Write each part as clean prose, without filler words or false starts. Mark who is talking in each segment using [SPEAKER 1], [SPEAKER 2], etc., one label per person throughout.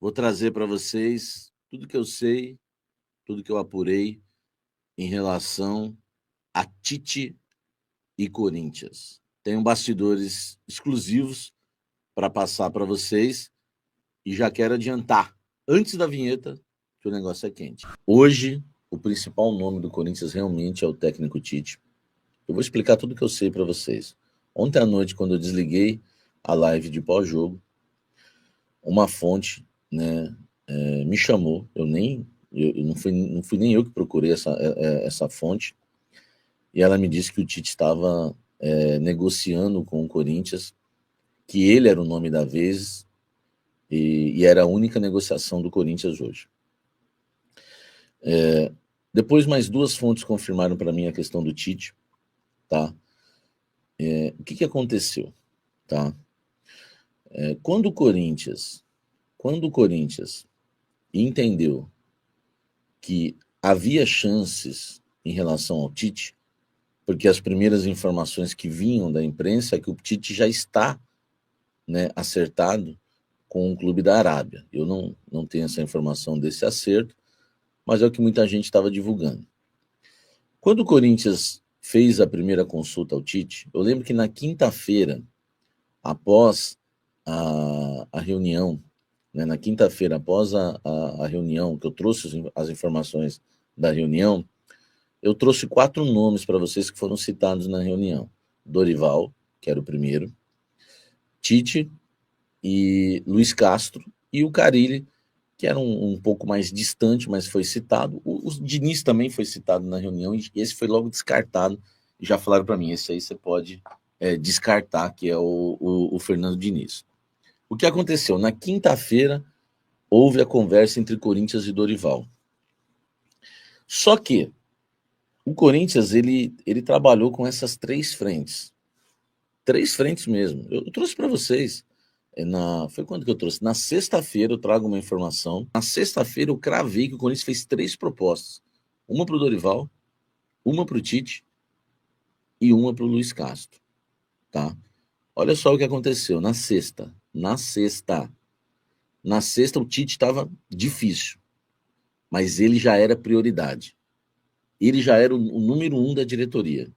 [SPEAKER 1] Vou trazer para vocês tudo que eu sei, tudo que eu apurei em relação a Tite e Corinthians. Tenho bastidores exclusivos para passar para vocês e já quero adiantar, antes da vinheta, que o negócio é quente. Hoje, o principal nome do Corinthians realmente é o técnico Tite. Eu vou explicar tudo que eu sei para vocês. Ontem à noite, quando eu desliguei a live de pós-jogo, uma fonte, né, me chamou. Não fui nem eu que procurei essa fonte. E ela me disse que o Tite estava negociando com o Corinthians, que ele era o nome da vez e era a única negociação do Corinthians hoje. Depois, mais duas fontes confirmaram para mim a questão do Tite, tá? O que aconteceu, tá? Quando o Corinthians entendeu que havia chances em relação ao Tite, porque as primeiras informações que vinham da imprensa é que o Tite já está, né, acertado com o clube da Arábia. Eu não tenho essa informação desse acerto, mas é o que muita gente estava divulgando. Quando o Corinthians fez a primeira consulta ao Tite, eu lembro que na quinta-feira, após a reunião, né, na quinta-feira, após a reunião, que eu trouxe as informações da reunião, eu trouxe 4 nomes para vocês que foram citados na reunião. Dorival, que era o primeiro, Tite e Luiz Castro, e o Carille, que era um pouco mais distante, mas foi citado. O Diniz também foi citado na reunião, e esse foi logo descartado, e já falaram para mim, esse aí você pode descartar, que é o Fernando Diniz. O que aconteceu? Na quinta-feira, houve a conversa entre Corinthians e Dorival. Só que o Corinthians, ele trabalhou com essas 3 frentes. 3 frentes mesmo. Eu trouxe para vocês. Foi quando que eu trouxe? Na sexta-feira eu trago uma informação. Na sexta-feira eu cravei que o Corinthians fez 3 propostas. Uma para o Dorival, uma para o Tite e uma para o Luiz Castro. Tá? Olha só o que aconteceu na sexta. Na sexta o Tite estava difícil, mas ele já era prioridade. Ele já era o número 1 da diretoria.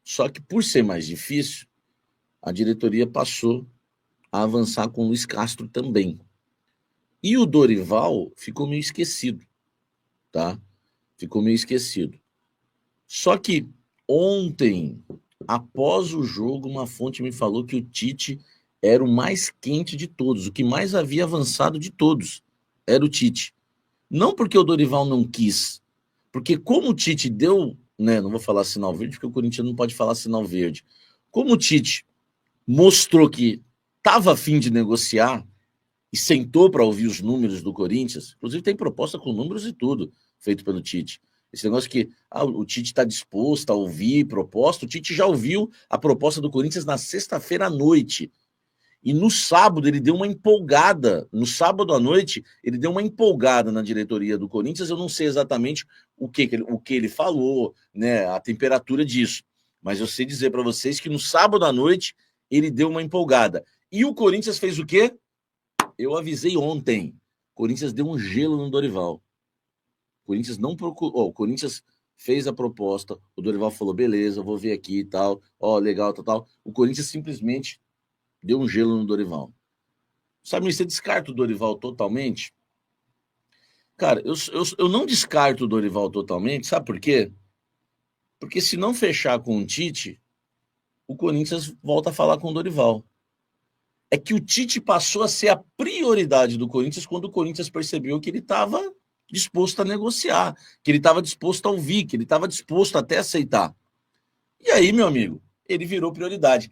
[SPEAKER 1] Só que por ser mais difícil, a diretoria passou a avançar com o Luiz Castro também. E o Dorival ficou meio esquecido, tá? Ficou meio esquecido. Só que ontem, após o jogo, uma fonte me falou que o Tite era o mais quente de todos, o que mais havia avançado de todos era o Tite. Não porque o Dorival não quis, porque como o Tite deu, né, não vou falar sinal verde, porque o Corinthians não pode falar sinal verde. Como o Tite mostrou que estava a fim de negociar e sentou para ouvir os números do Corinthians, inclusive tem proposta com números e tudo, feito pelo Tite. Esse negócio que o Tite está disposto a ouvir proposta, o Tite já ouviu a proposta do Corinthians na sexta-feira à noite. E no sábado ele deu uma empolgada, no sábado à noite ele deu uma empolgada na diretoria do Corinthians, eu não sei exatamente o que ele falou, né, a temperatura disso, mas eu sei dizer para vocês que no sábado à noite ele deu uma empolgada. E o Corinthians fez o quê? Eu avisei ontem, o Corinthians deu um gelo no Dorival. O Corinthians não procurou, o Corinthians fez a proposta, o Dorival falou, beleza, eu vou ver aqui e tal, legal, tal. O Corinthians simplesmente deu um gelo no Dorival. Sabe, você descarta o Dorival totalmente? Cara, eu não descarto o Dorival totalmente, sabe por quê? Porque se não fechar com o Tite, o Corinthians volta a falar com o Dorival. É que o Tite passou a ser a prioridade do Corinthians quando o Corinthians percebeu que ele estava disposto a negociar, que ele estava disposto a ouvir, que ele estava disposto até a aceitar. E aí, meu amigo, ele virou prioridade.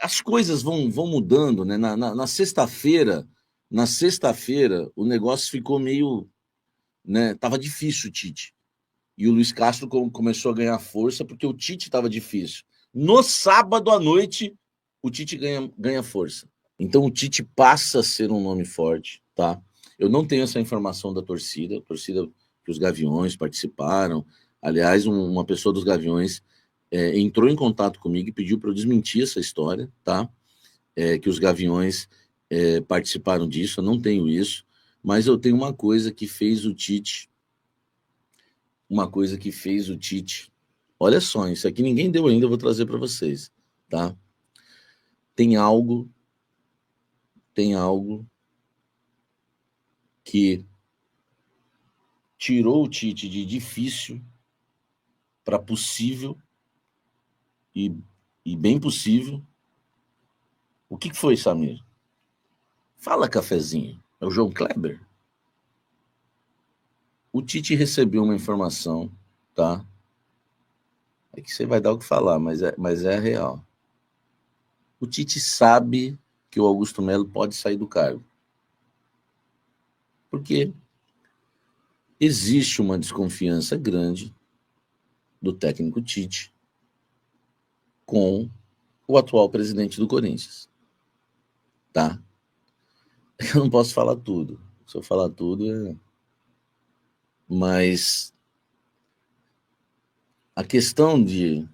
[SPEAKER 1] As coisas vão mudando, né? Na sexta-feira, o negócio ficou meio, né? Tava difícil o Tite. E o Luiz Castro começou a ganhar força porque o Tite estava difícil. No sábado à noite, o Tite ganha força. Então o Tite passa a ser um nome forte, tá? Eu não tenho essa informação da torcida que os Gaviões participaram. Aliás, uma pessoa dos Gaviões entrou em contato comigo e pediu para eu desmentir essa história, tá? Que os Gaviões participaram disso, eu não tenho isso, mas eu tenho uma coisa que fez o Tite, olha só, isso aqui ninguém deu ainda, eu vou trazer para vocês, tá? Tem algo que tirou o Tite de difícil para possível e bem possível. O que foi, Samir? Fala, cafezinho. É o João Kleber? O Tite recebeu uma informação, tá? É que você vai dar o que falar, mas é real. O Tite sabe que o Augusto Melo pode sair do cargo. Porque existe uma desconfiança grande do técnico Tite com o atual presidente do Corinthians. Tá? Eu não posso falar tudo. Se eu falar tudo, mas a questão de,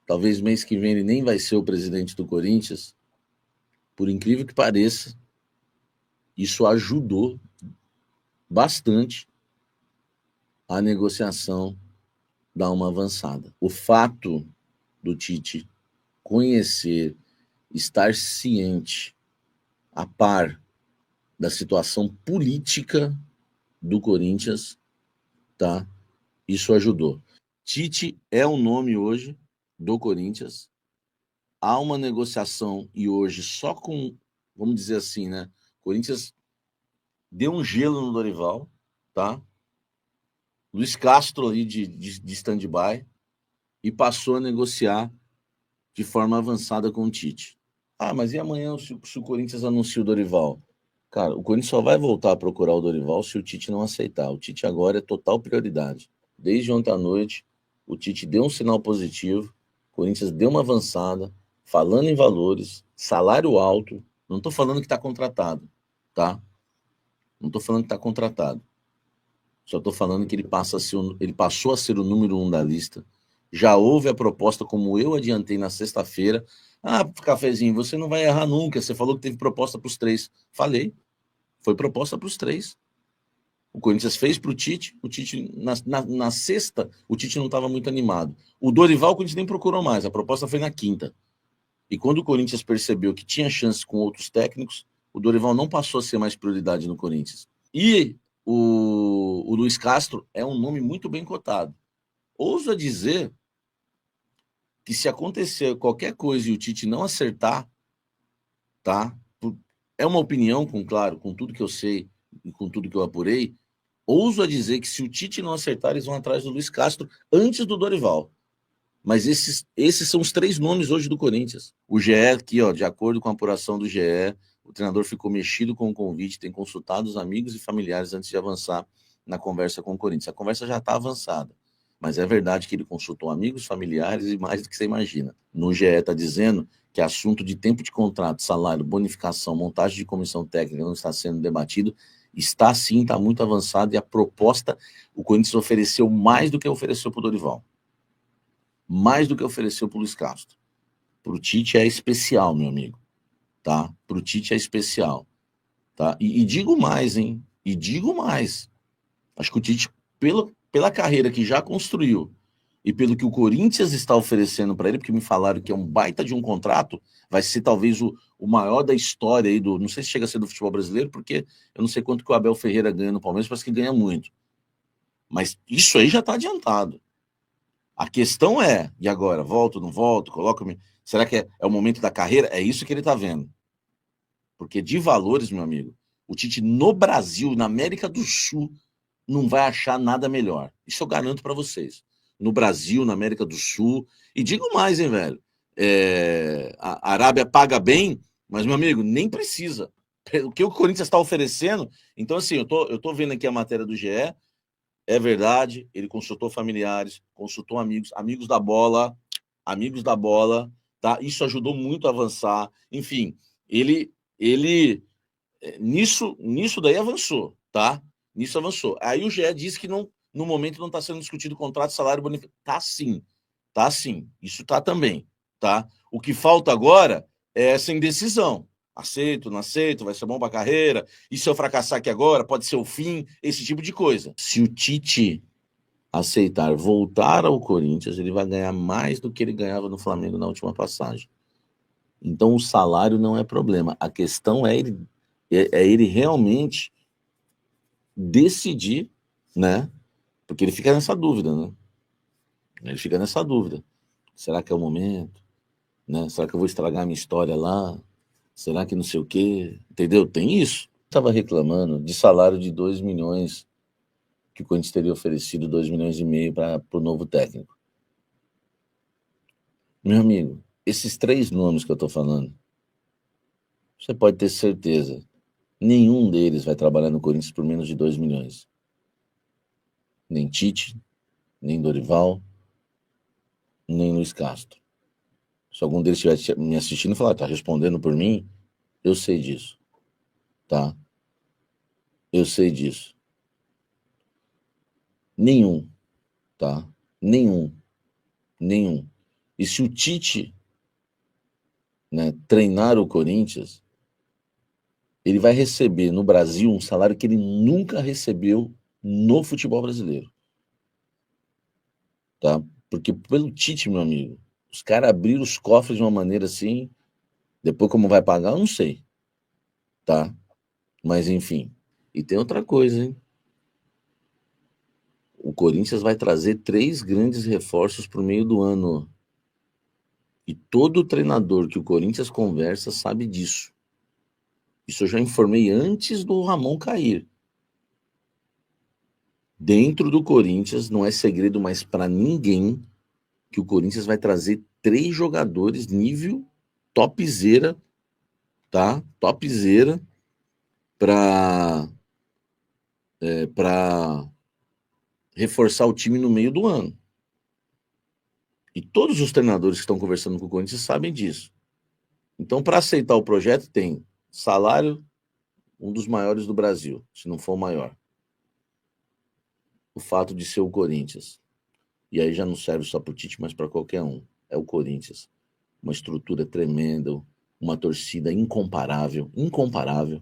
[SPEAKER 1] talvez mês que vem ele nem vai ser o presidente do Corinthians, por incrível que pareça, isso ajudou bastante a negociação dar uma avançada. O fato do Tite conhecer, estar ciente, a par da situação política do Corinthians, tá? Isso ajudou. Tite é o nome hoje do Corinthians. Há uma negociação e hoje só com, vamos dizer assim, né? Corinthians deu um gelo no Dorival, tá? Luiz Castro ali de stand-by e passou a negociar de forma avançada com o Tite. Mas e amanhã se o Corinthians anuncia o Dorival? Cara, o Corinthians só vai voltar a procurar o Dorival se o Tite não aceitar. O Tite agora é total prioridade. Desde ontem à noite, o Tite deu um sinal positivo, o Corinthians deu uma avançada, falando em valores, salário alto. Não estou falando que está contratado, tá? Não estou falando que está contratado. Só estou falando que ele passou a ser o número 1 da lista. Já houve a proposta, como eu adiantei na sexta-feira. Cafezinho, você não vai errar nunca. Você falou que teve proposta para os 3. Falei. Foi proposta para os 3. O Corinthians fez para o Tite. O Tite, na sexta, o Tite não estava muito animado. O Dorival, o Corinthians nem procurou mais. A proposta foi na quinta. E quando o Corinthians percebeu que tinha chance com outros técnicos, o Dorival não passou a ser mais prioridade no Corinthians. E o Luiz Castro é um nome muito bem cotado. Ouso dizer que se acontecer qualquer coisa e o Tite não acertar, tá? É uma opinião, claro, com tudo que eu sei e com tudo que eu apurei, ouso dizer que se o Tite não acertar, eles vão atrás do Luiz Castro antes do Dorival. Mas esses são os 3 nomes hoje do Corinthians. O GE aqui, de acordo com a apuração do GE, o treinador ficou mexido com o convite, tem consultado os amigos e familiares antes de avançar na conversa com o Corinthians. A conversa já está avançada, mas é verdade que ele consultou amigos, familiares e mais do que você imagina. No GE está dizendo que assunto de tempo de contrato, salário, bonificação, montagem de comissão técnica não está sendo debatido. Está sim, está muito avançado e a proposta, o Corinthians ofereceu mais do que ofereceu para o Dorival. Mais do que ofereceu para o Luiz Castro. Para o Tite é especial, meu amigo. Tá? Para o Tite é especial. Tá? E digo mais, hein? E digo mais. Acho que o Tite, pela carreira que já construiu e pelo que o Corinthians está oferecendo para ele, porque me falaram que é um baita de um contrato, vai ser talvez o maior da história aí não sei se chega a ser do futebol brasileiro, porque eu não sei quanto que o Abel Ferreira ganha no Palmeiras, parece que ganha muito. Mas isso aí já está adiantado. A questão é, e agora? Volto, não volto? Coloca-me. Será que é o momento da carreira? É isso que ele está vendo. Porque de valores, meu amigo, o Tite no Brasil, na América do Sul, não vai achar nada melhor. Isso eu garanto para vocês. No Brasil, na América do Sul. E digo mais, hein, velho? A Arábia paga bem, mas, meu amigo, nem precisa. O que o Corinthians está oferecendo. Então, assim, eu tô vendo aqui a matéria do GE. É verdade, ele consultou familiares, consultou amigos da bola, tá? Isso ajudou muito a avançar. Enfim, ele nisso daí avançou, tá? Nisso avançou. Aí o GE disse que não, no momento não está sendo discutido contrato, salário, bonificação. Tá sim. Isso tá também, tá? O que falta agora é essa indecisão. Aceito, não aceito, vai ser bom para a carreira, e se eu fracassar aqui agora, pode ser o fim, esse tipo de coisa. Se o Tite aceitar voltar ao Corinthians, ele vai ganhar mais do que ele ganhava no Flamengo na última passagem. Então o salário não é problema. A questão é ele realmente decidir, né? Porque ele fica nessa dúvida, né? Ele fica nessa dúvida. Será que é o momento? Né? Será que eu vou estragar a minha história lá? Será que não sei o quê? Entendeu? Tem isso. Estava reclamando de salário de 2 milhões que o Corinthians teria oferecido 2,5 milhões para o novo técnico. Meu amigo, esses 3 nomes que eu estou falando, você pode ter certeza, nenhum deles vai trabalhar no Corinthians por menos de 2 milhões. Nem Tite, nem Dorival, nem Luiz Castro. Se algum deles estiver me assistindo e falar, tá respondendo por mim, eu sei disso, tá? Eu sei disso. Nenhum, tá? Nenhum. E se o Tite, né, treinar o Corinthians, ele vai receber no Brasil um salário que ele nunca recebeu no futebol brasileiro, tá? Porque pelo Tite, meu amigo, os caras abriram os cofres de uma maneira assim, depois como vai pagar, eu não sei, tá? Mas enfim. E tem outra coisa, hein? O Corinthians vai trazer 3 grandes reforços pro meio do ano. E todo treinador que o Corinthians conversa sabe disso. Isso eu já informei antes do Ramon cair. Dentro do Corinthians, não é segredo mais para ninguém que o Corinthians vai trazer 3 jogadores nível topzera, tá? Topzera para reforçar o time no meio do ano. E todos os treinadores que estão conversando com o Corinthians sabem disso. Então, para aceitar o projeto, tem salário, um dos maiores do Brasil, se não for o maior. O fato de ser o Corinthians. E aí já não serve só para o Tite, mas para qualquer um. É o Corinthians. Uma estrutura tremenda, uma torcida incomparável. Incomparável.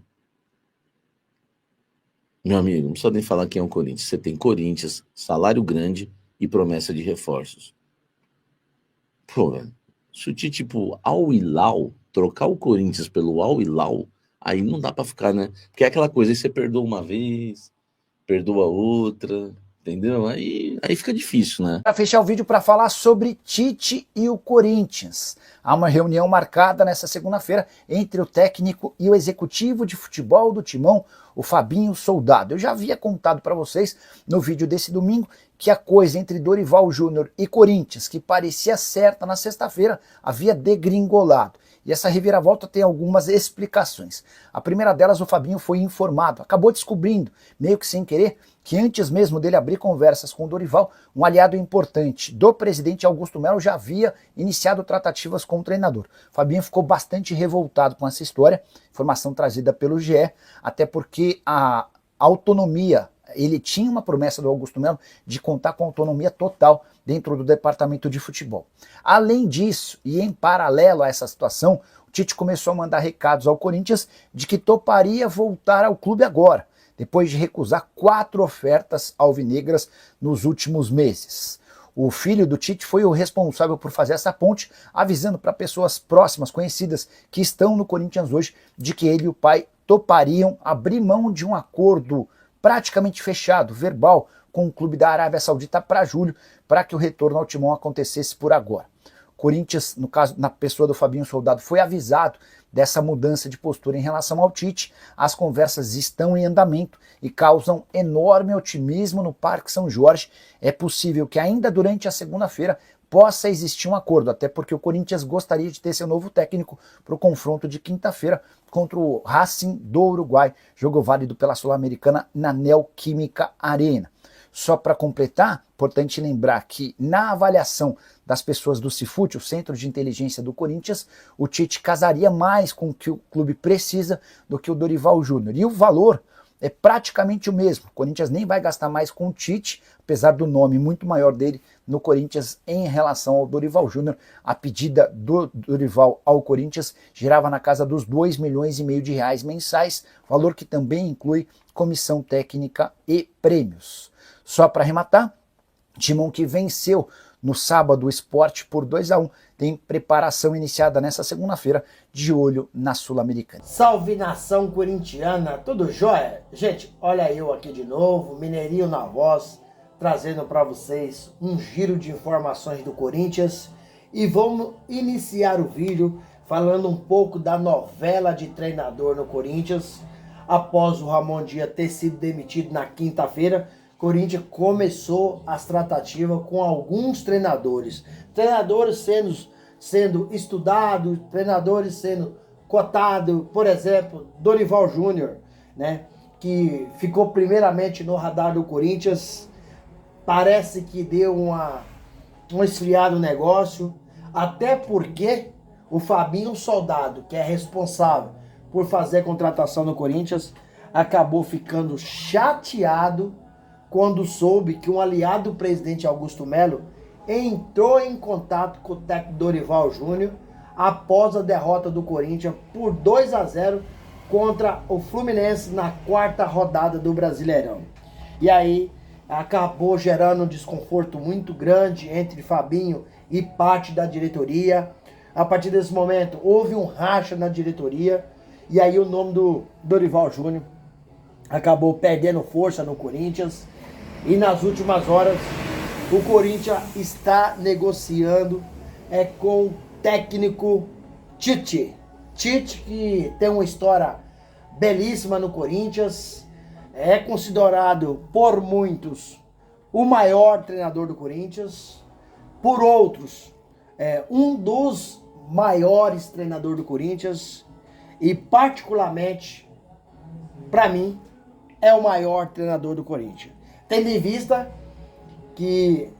[SPEAKER 1] Meu amigo, não precisa nem falar quem é o Corinthians. Você tem Corinthians, salário grande e promessa de reforços. Pô, velho, se o Tite, tipo, Al Hilal, trocar o Corinthians pelo Al Hilal, aí não dá pra ficar, né? Porque é aquela coisa, aí você perdoa uma vez, perdoa outra, entendeu? Aí fica difícil, né?
[SPEAKER 2] Para fechar o vídeo, para falar sobre Tite e o Corinthians. Há uma reunião marcada nessa segunda-feira entre o técnico e o executivo de futebol do Timão, o Fabinho Soldado. Eu já havia contado para vocês no vídeo desse domingo que a coisa entre Dorival Júnior e Corinthians, que parecia certa na sexta-feira, havia degringolado. E essa reviravolta tem algumas explicações. A primeira delas, o Fabinho foi informado, acabou descobrindo, meio que sem querer, que antes mesmo dele abrir conversas com o Dorival, um aliado importante do presidente Augusto Melo já havia iniciado tratativas com o treinador. O Fabinho ficou bastante revoltado com essa história, informação trazida pelo GE, até porque a autonomia, ele tinha uma promessa do Augusto Melo de contar com autonomia total dentro do departamento de futebol. Além disso, e em paralelo a essa situação, o Tite começou a mandar recados ao Corinthians de que toparia voltar ao clube agora, depois de recusar 4 ofertas alvinegras nos últimos meses. O filho do Tite foi o responsável por fazer essa ponte, avisando para pessoas próximas, conhecidas, que estão no Corinthians hoje, de que ele e o pai topariam abrir mão de um acordo praticamente fechado, verbal, com o clube da Arábia Saudita para julho, para que o retorno ao Timão acontecesse por agora. Corinthians, no caso, na pessoa do Fabinho Soldado, foi avisado dessa mudança de postura em relação ao Tite. As conversas estão em andamento e causam enorme otimismo no Parque São Jorge. É possível que ainda durante a segunda-feira possa existir um acordo, até porque o Corinthians gostaria de ter seu novo técnico para o confronto de quinta-feira contra o Racing do Uruguai, jogo válido pela Sul-Americana na Neoquímica Arena. Só para completar, importante lembrar que na avaliação das pessoas do Cifute, o Centro de Inteligência do Corinthians, o Tite casaria mais com o que o clube precisa do que o Dorival Júnior. E o valor é praticamente o mesmo. O Corinthians nem vai gastar mais com o Tite, apesar do nome muito maior dele no Corinthians em relação ao Dorival Júnior. A pedida do Dorival ao Corinthians girava na casa dos 2,5 milhões de reais mensais, valor que também inclui comissão técnica e prêmios. Só para arrematar, Timão que venceu no sábado o Sport por 2-1, tem preparação iniciada nessa segunda-feira, de olho na Sul-Americana.
[SPEAKER 3] Salve nação corintiana, tudo jóia? Gente, olha eu aqui de novo, Mineirinho na voz, trazendo para vocês um giro de informações do Corinthians e vamos iniciar o vídeo falando um pouco da novela de treinador no Corinthians. Após o Ramon Dias ter sido demitido na quinta-feira, Corinthians começou as tratativas com alguns treinadores. Treinadores sendo estudados, treinadores sendo cotados. Por exemplo, Dorival Júnior, né, que ficou primeiramente no radar do Corinthians. Parece que deu um esfriado no negócio. Até porque o Fabinho Soldado, que é responsável por fazer a contratação no Corinthians, acabou ficando chateado quando soube que um aliado do presidente Augusto Melo entrou em contato com o técnico Dorival Júnior após a derrota do Corinthians por 2-0 contra o Fluminense na quarta rodada do Brasileirão. E aí acabou gerando um desconforto muito grande entre Fabinho e parte da diretoria. A partir desse momento houve um racha na diretoria e aí o nome do Dorival Júnior acabou perdendo força no Corinthians. E nas últimas horas, o Corinthians está negociando com o técnico Tite. Tite, que tem uma história belíssima no Corinthians, é considerado por muitos o maior treinador do Corinthians, por outros, um dos maiores treinadores do Corinthians e, particularmente, para mim, é o maior treinador do Corinthians. Tendo em vista que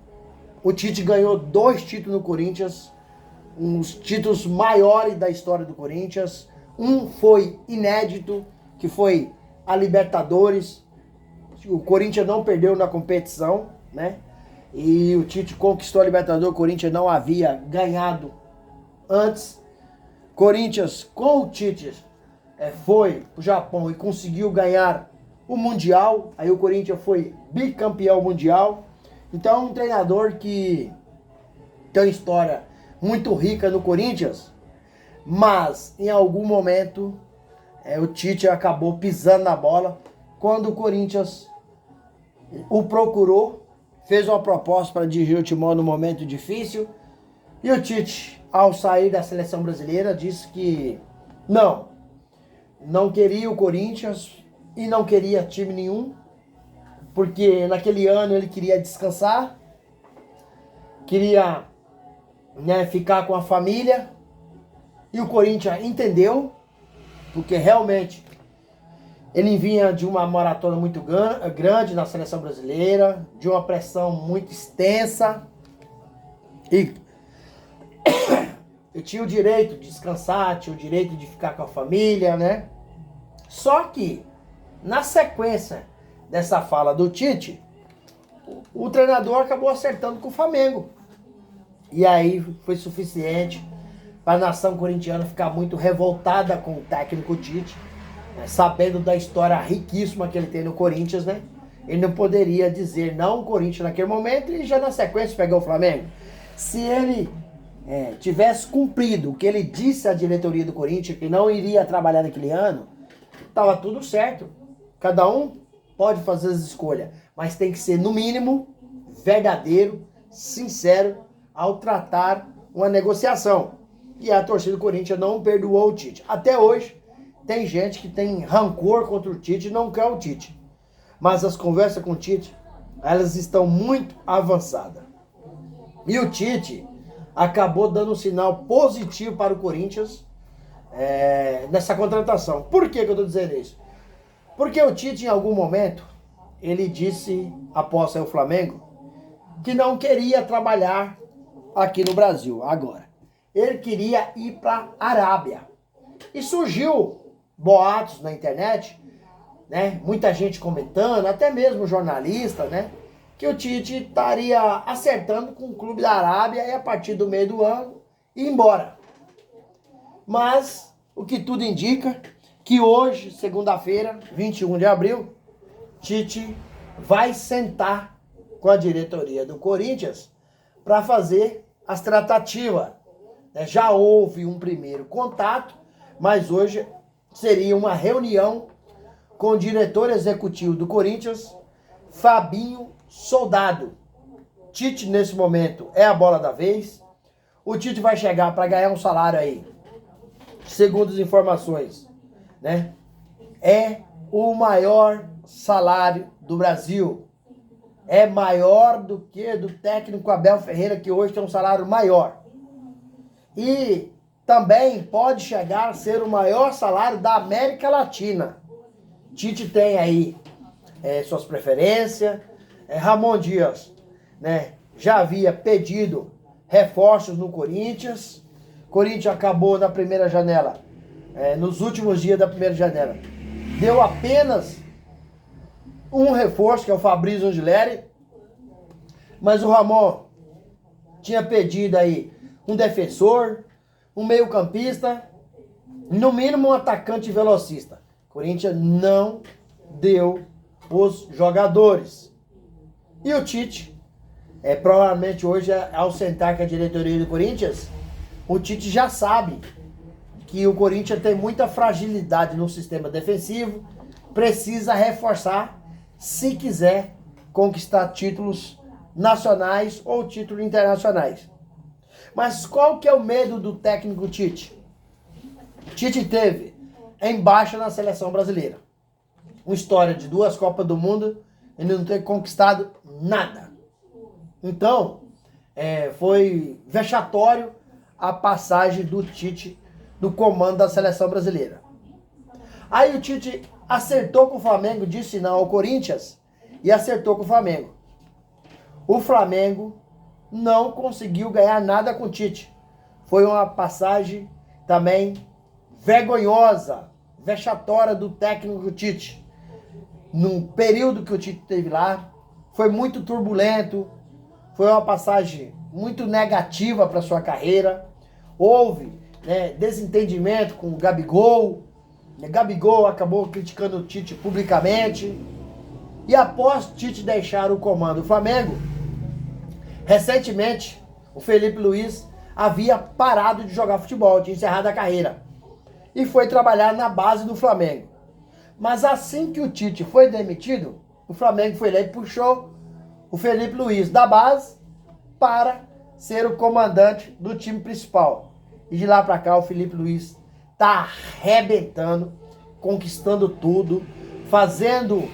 [SPEAKER 3] o Tite ganhou 2 títulos no Corinthians, uns títulos maiores da história do Corinthians. Um foi inédito, que foi a Libertadores. O Corinthians não perdeu na competição, né? E o Tite conquistou a Libertadores, o Corinthians não havia ganhado antes. Corinthians, com o Tite, foi pro Japão e conseguiu ganhar o Mundial. Aí o Corinthians foi bicampeão mundial. Então é um treinador que tem uma história muito rica no Corinthians, mas em algum momento o Tite acabou pisando na bola quando o Corinthians o procurou, fez uma proposta para dirigir o Timão no momento difícil, e o Tite, ao sair da seleção brasileira, disse que não queria o Corinthians e não queria time nenhum, porque naquele ano ele queria descansar, queria, ficar com a família, e o Corinthians entendeu, porque realmente ele vinha de uma maratona muito grande na seleção brasileira, de uma pressão muito extensa, e eu tinha o direito de descansar, tinha o direito de ficar com a família, né? Só que, na sequência dessa fala do Tite, o treinador acabou acertando com o Flamengo. E aí foi suficiente para a nação corintiana ficar muito revoltada com o técnico Tite, sabendo da história riquíssima que ele tem no Corinthians, né? Ele não poderia dizer não ao Corinthians naquele momento e já na sequência pegar o Flamengo. Se ele tivesse cumprido o que ele disse à diretoria do Corinthians, que não iria trabalhar naquele ano, estava tudo certo. Cada um pode fazer as escolhas, mas tem que ser, no mínimo, verdadeiro, sincero, ao tratar uma negociação. E a torcida do Corinthians não perdoou o Tite. Até hoje, tem gente que tem rancor contra o Tite e não quer o Tite. Mas as conversas com o Tite, elas estão muito avançadas. E o Tite acabou dando um sinal positivo para o Corinthians nessa contratação. Por que eu estou dizendo isso? Porque o Tite, em algum momento, ele disse, após sair o Flamengo, que não queria trabalhar aqui no Brasil agora. Ele queria ir para a Arábia. E surgiu boatos na internet né? Muita gente comentando, até mesmo jornalista, né? Que o Tite estaria acertando com o clube da Arábia e a partir do meio do ano ir embora. Mas o que tudo indica que hoje, segunda-feira, 21 de abril, Tite vai sentar com a diretoria do Corinthians para fazer as tratativas. Já houve um primeiro contato, mas hoje seria uma reunião com o diretor executivo do Corinthians, Fabinho Soldado. Tite, nesse momento, é a bola da vez. O Tite vai chegar para ganhar um salário aí, segundo as informações, né? É o maior salário do Brasil. É maior do que do técnico Abel Ferreira, que hoje tem um salário maior. E também pode chegar a ser o maior salário da América Latina. Tite tem aí suas preferências. Ramon Dias, né, já havia pedido reforços no Corinthians. Corinthians acabou na primeira janela, nos últimos dias da primeira janela. Deu apenas um reforço, que é o Fabrício Angileri. Mas o Ramon tinha pedido aí um defensor, um meio-campista, no mínimo um atacante velocista. Corinthians não deu os jogadores. E o Tite, provavelmente hoje, ao sentar com a diretoria do Corinthians, o Tite já sabe que o Corinthians tem muita fragilidade no sistema defensivo, precisa reforçar se quiser conquistar títulos nacionais ou títulos internacionais. Mas qual que é o medo do técnico Tite? Tite teve em baixa na seleção brasileira. Uma história de 2 Copas do Mundo e não ter conquistado nada. Então, foi vexatório a passagem do Tite do comando da seleção brasileira. Aí o Tite acertou com o Flamengo, disse não ao Corinthians e acertou com o Flamengo. O Flamengo não conseguiu ganhar nada com o Tite. Foi uma passagem também vergonhosa, vexatória do técnico Tite. No período que o Tite esteve lá, foi muito turbulento, foi uma passagem muito negativa para sua carreira. Houve desentendimento com o Gabigol. Gabigol acabou criticando o Tite publicamente. E após Tite deixar o comando do Flamengo, recentemente o Felipe Luiz havia parado de jogar futebol, tinha encerrado a carreira. E foi trabalhar na base do Flamengo. Mas assim que o Tite foi demitido, o Flamengo foi lá e puxou o Felipe Luiz da base para ser o comandante do time principal. E de lá para cá o Felipe Luiz tá arrebentando, conquistando tudo, fazendo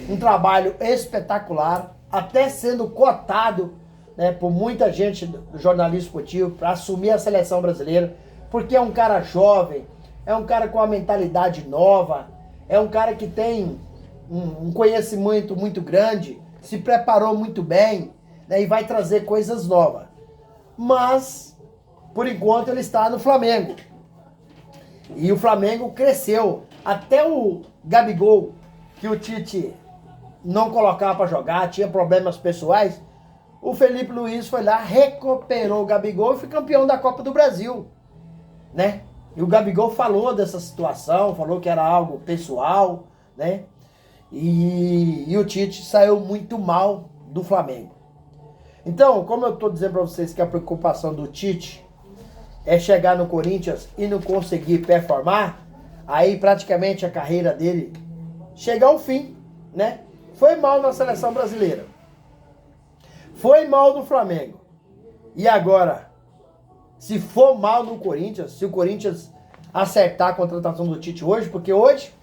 [SPEAKER 3] um trabalho espetacular, até sendo cotado por muita gente do jornalismo esportivo para assumir a seleção brasileira, porque é um cara jovem, é um cara com uma mentalidade nova, é um cara que tem um conhecimento muito grande, se preparou muito bem, e vai trazer coisas novas. Mas, por enquanto, ele está no Flamengo. E o Flamengo cresceu. Até o Gabigol, que o Tite não colocava para jogar, tinha problemas pessoais, o Felipe Luiz foi lá, recuperou o Gabigol e foi campeão da Copa do Brasil, né? E o Gabigol falou dessa situação, falou que era algo pessoal, né? E o Tite saiu muito mal do Flamengo. Então, como eu estou dizendo para vocês que a preocupação do Tite é chegar no Corinthians e não conseguir performar, aí praticamente a carreira dele chega ao fim, né? Foi mal na seleção brasileira. Foi mal no Flamengo. E agora, se for mal no Corinthians, se o Corinthians acertar a contratação do Tite hoje, porque hoje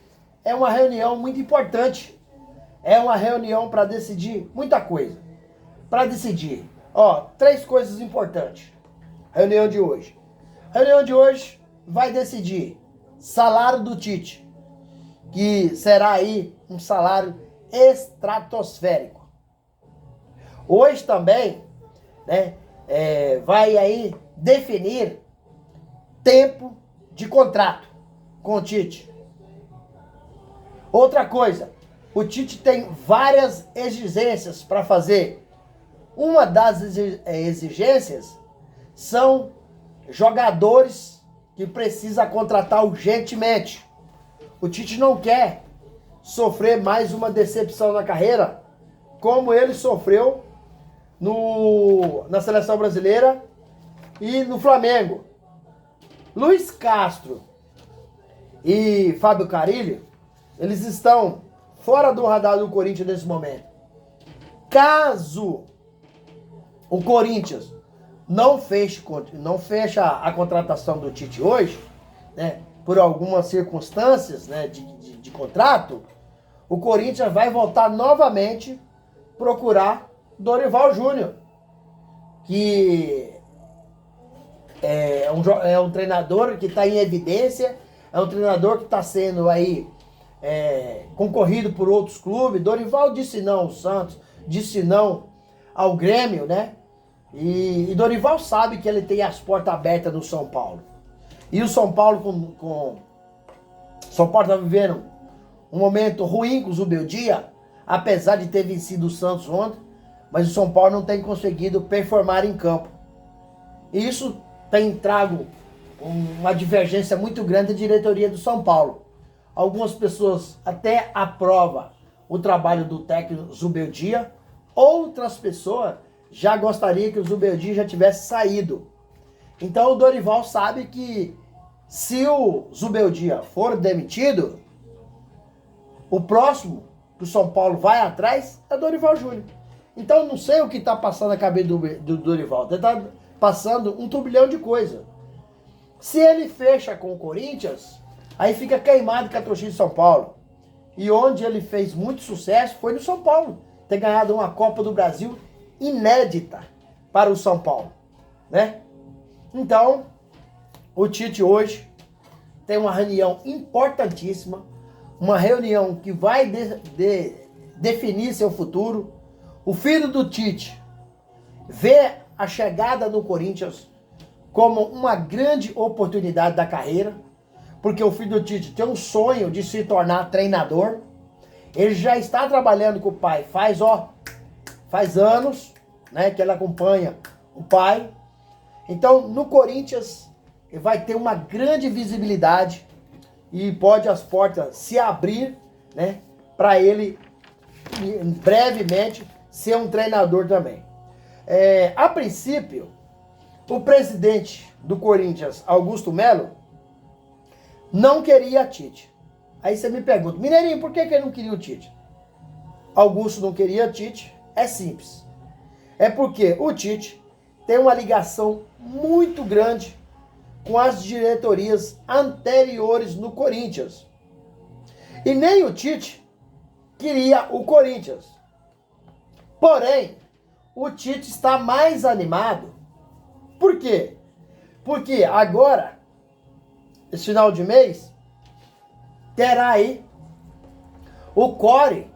[SPEAKER 3] é uma reunião muito importante. É uma reunião para decidir muita coisa. Para decidir, 3 coisas importantes. Reunião de hoje. Reunião de hoje vai decidir salário do Tite, que será aí um salário estratosférico. Hoje também, vai aí definir tempo de contrato com o Tite. Outra coisa, o Tite tem várias exigências para fazer. Uma das exigências são jogadores que precisa contratar urgentemente. O Tite não quer sofrer mais uma decepção na carreira, como ele sofreu na seleção brasileira e no Flamengo. Luiz Castro e Fábio Carille, eles estão fora do radar do Corinthians nesse momento. Caso o Corinthians não fecha a contratação do Tite hoje, né, por algumas circunstâncias, né, de contrato, o Corinthians vai voltar novamente procurar Dorival Júnior, que é um treinador que está em evidência, é um treinador que está sendo aí concorrido por outros clubes. Dorival disse não ao Santos, disse não ao Grêmio, né? E Dorival sabe que ele tem as portas abertas no São Paulo. E o São Paulo São Paulo está vivendo um momento ruim com o Zubeldia, apesar de ter vencido o Santos ontem, mas o São Paulo não tem conseguido performar em campo. E isso tem trago uma divergência muito grande da diretoria do São Paulo. Algumas pessoas até aprovam o trabalho do técnico Zubeldia, outras pessoas já gostariam que o Zubeldia já tivesse saído. Então o Dorival sabe que se o Zubeldia for demitido, o próximo que o São Paulo vai atrás é Dorival Júnior. Então não sei o que está passando na cabeça do Dorival. Ele está passando um turbilhão de coisa. Se ele fecha com o Corinthians, aí fica queimado com a torcida de São Paulo. E onde ele fez muito sucesso foi no São Paulo. Ter ganhado uma Copa do Brasil inédita para o São Paulo, né? Então, o Tite hoje tem uma reunião importantíssima, uma reunião que vai definir seu futuro. O filho do Tite vê a chegada no Corinthians como uma grande oportunidade da carreira, porque o filho do Tite tem um sonho de se tornar treinador. Ele já está trabalhando com o pai faz anos, né, que ele acompanha o pai. Então, no Corinthians, ele vai ter uma grande visibilidade e pode as portas se abrir, né, para ele brevemente ser um treinador também. A princípio, o presidente do Corinthians, Augusto Melo, não queria Tite. Aí você me pergunta, Mineirinho, por que ele não queria o Tite? Augusto não queria Tite, é simples. É porque o Tite tem uma ligação muito grande com as diretorias anteriores no Corinthians. E nem o Tite queria o Corinthians. Porém, o Tite está mais animado. Por quê? Porque agora, esse final de mês, terá aí o CORE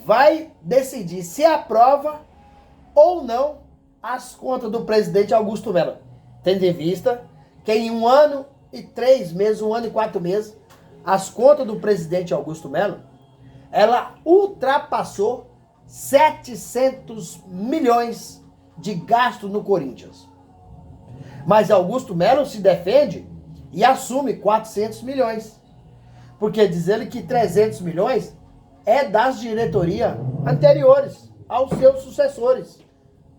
[SPEAKER 3] vai decidir se aprova ou não as contas do presidente Augusto Melo. Tendo em vista que em 1 ano e 3 meses, 1 ano e 4 meses, as contas do presidente Augusto Melo, ela ultrapassou 700 milhões de gasto no Corinthians. Mas Augusto Melo se defende e assume 400 milhões. Porque diz ele que 300 milhões é das diretorias anteriores, aos seus sucessores,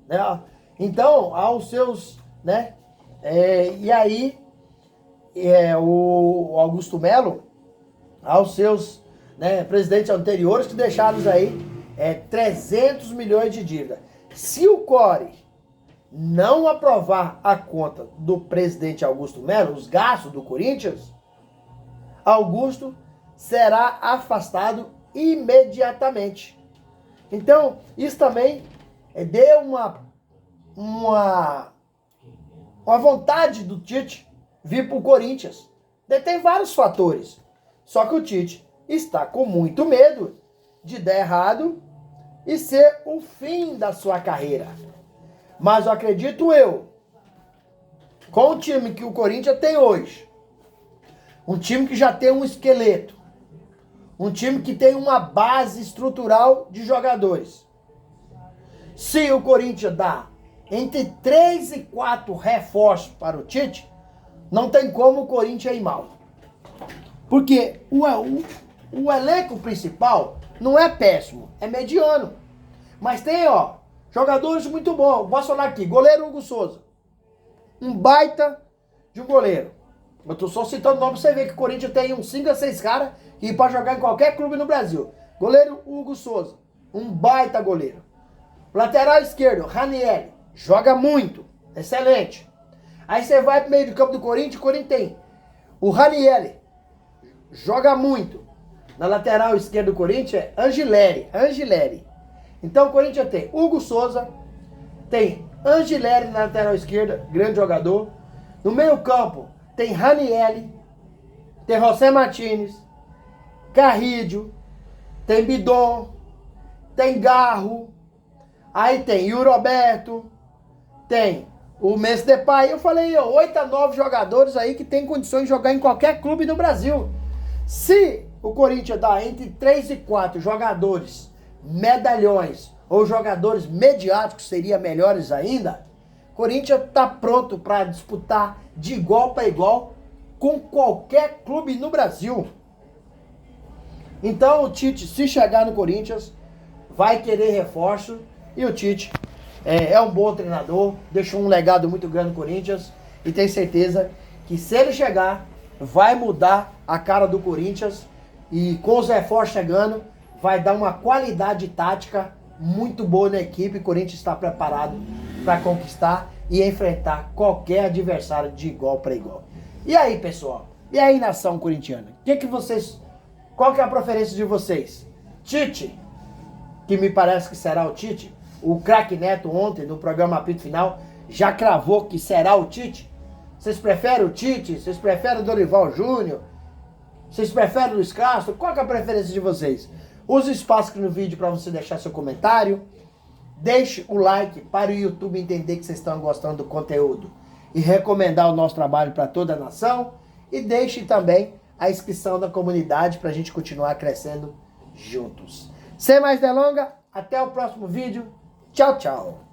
[SPEAKER 3] né? Então, aos seus, né? E aí, o Augusto Melo, aos seus, né, presidentes anteriores que deixaram aí 300 milhões de dívida. Se o CORE não aprovar a conta do presidente Augusto Melo, os gastos do Corinthians, Augusto será afastado imediatamente. Então, isso também deu uma vontade do Tite vir para o Corinthians. Tem vários fatores. Só que o Tite está com muito medo de dar errado e ser o fim da sua carreira. Mas eu acredito com o time que o Corinthians tem hoje, um time que já tem um esqueleto, Um time que tem uma base estrutural de jogadores. Se o Corinthians dá entre 3 e 4 reforços para o Tite, não tem como o Corinthians ir mal. Porque o elenco principal não é péssimo, é mediano. Mas tem, jogadores muito bons. Posso falar aqui, goleiro Hugo Souza. Um baita de um goleiro. Eu tô só citando o nome pra você ver que o Corinthians tem uns 5 a 6 caras que pode jogar em qualquer clube no Brasil. Goleiro Hugo Souza. Um baita goleiro. Lateral esquerdo, Ranieri. Joga muito. Excelente. Aí você vai pro meio do campo do Corinthians, o Corinthians tem o Ranieri. Joga muito. Na lateral esquerda do Corinthians é Angileri. Então o Corinthians tem Hugo Souza, tem Angileri na lateral esquerda, grande jogador. No meio campo tem Ranieri, tem José Martínez, Carrídio, tem Bidon, tem Garro, aí tem Yuri Alberto, tem o Memphis Depay. Eu falei 8 a 9 jogadores aí que tem condições de jogar em qualquer clube no Brasil. Se o Corinthians dá entre 3 e 4 jogadores medalhões ou jogadores mediáticos, seria melhores ainda, o Corinthians está pronto para disputar de igual para igual com qualquer clube no Brasil. Então o Tite, se chegar no Corinthians, vai querer reforço, e o Tite é um bom treinador, deixou um legado muito grande no Corinthians, e tenho certeza que se ele chegar, vai mudar a cara do Corinthians, e com os reforços chegando, vai dar uma qualidade tática muito boa na equipe. O Corinthians está preparado para conquistar e enfrentar qualquer adversário de igual para igual. E aí, pessoal? E aí, nação corintiana? Qual que é a preferência de vocês? Tite, que me parece que será o Tite. O craque Neto ontem, no programa Apito Final, já cravou que será o Tite. Vocês preferem o Tite? Vocês preferem o Dorival Júnior? Vocês preferem o Luiz Castro? Qual que é a preferência de vocês? Use o espaço aqui no vídeo para você deixar seu comentário. Deixe o like para o YouTube entender que vocês estão gostando do conteúdo e recomendar o nosso trabalho para toda a nação. E deixe também a inscrição na comunidade para a gente continuar crescendo juntos. Sem mais delongas, até o próximo vídeo. Tchau, tchau.